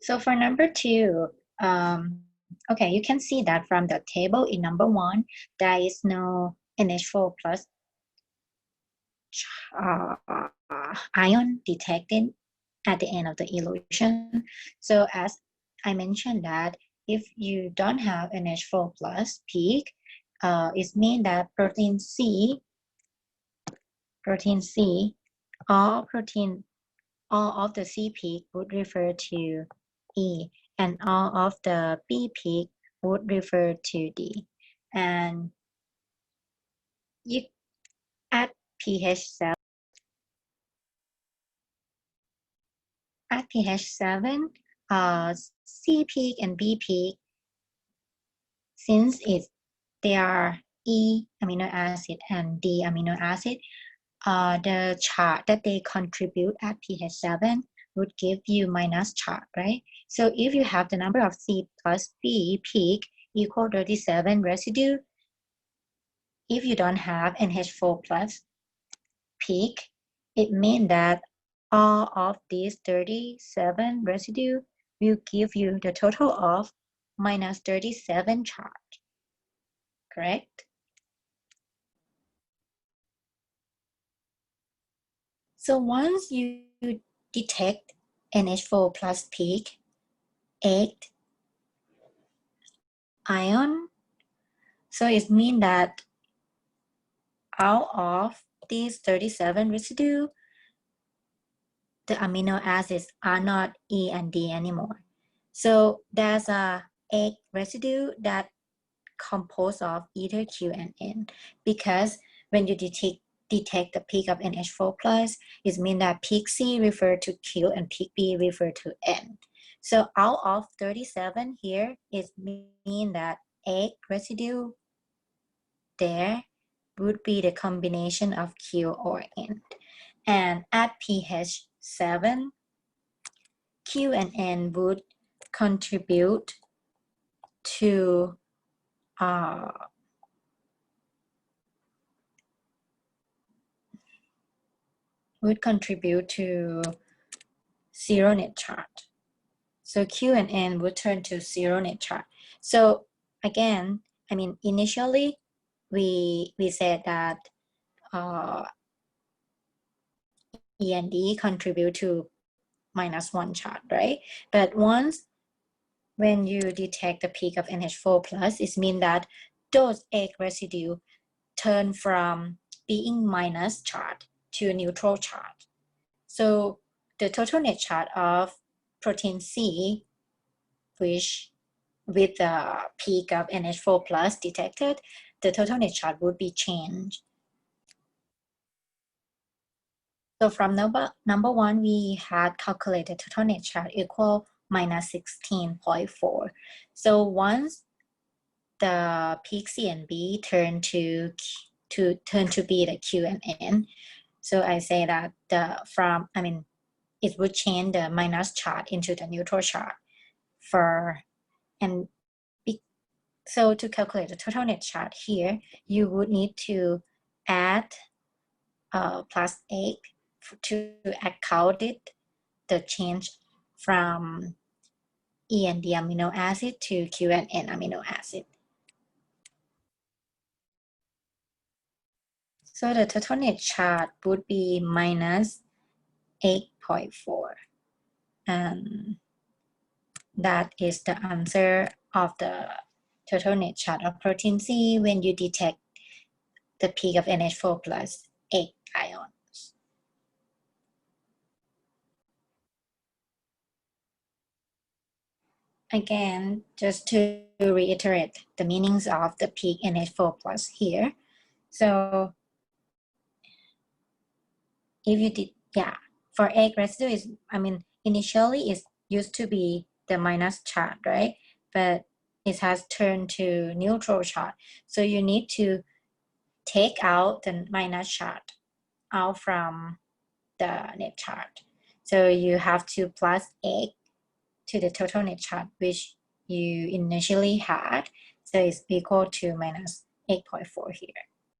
So for number two, okay, you can see that from the table in number one, there is no NH4 plus uh, ion detected at the end of the illusion. So as I mentioned that if you don't have NH4 plus peak, it means that protein C, all of the C peak would refer to E, and all of the B peak would refer to D. And you at pH 7, C peak and B peak, since they are E amino acid and D amino acid, the chart that they contribute at pH 7 would give you minus chart, right? So if you have the number of C plus B peak equal 37 residue, if you don't have NH4 plus peak, it means that all of these 37 residue will give you the total of minus 37 charge, correct? So once you detect NH4 plus peak, 8 ion, so it means that out of these 37 residue, the amino acids are not E and D anymore. So there's a 8 residue that composed of either Q and N, because when you detect the peak of NH4 plus, it means that peak C refer to Q and peak B refer to N. So out of 37 here, it means that 8 residue there would be the combination of Q or N. And at pH 7, Q and N would contribute to zero net charge. So Q and N would turn to zero net charge. So again, I mean, initially we said that E and D contribute to -1 charge, right? But when you detect the peak of NH4 plus, it means that those egg residue turn from being minus charge to neutral charge. So the total net charge of protein C, which with the peak of NH4 plus detected, the total net charge would be changed. So from number one, we had calculated total net charge equal minus 16.4. So once the peak C and B turn to be the Q and N, so I say that it would change the minus charge into the neutral charge so to calculate the total net charge here, you would need to add plus 8 to account the change from E and D amino acid to Q and N amino acid. So the total net charge would be minus 8.4. And that is the answer of the total net charge of protein C when you detect the peak of NH4 plus 8 ions. Again, just to reiterate the meanings of the peak NH4 plus here. So if you did, for egg residue initially it used to be the minus charge, right? But it has turned to neutral charge. So you need to take out the minus charge out from the net charge. So you have to plus 8 to the total net charge, which you initially had. So it's equal to minus 8.4 here.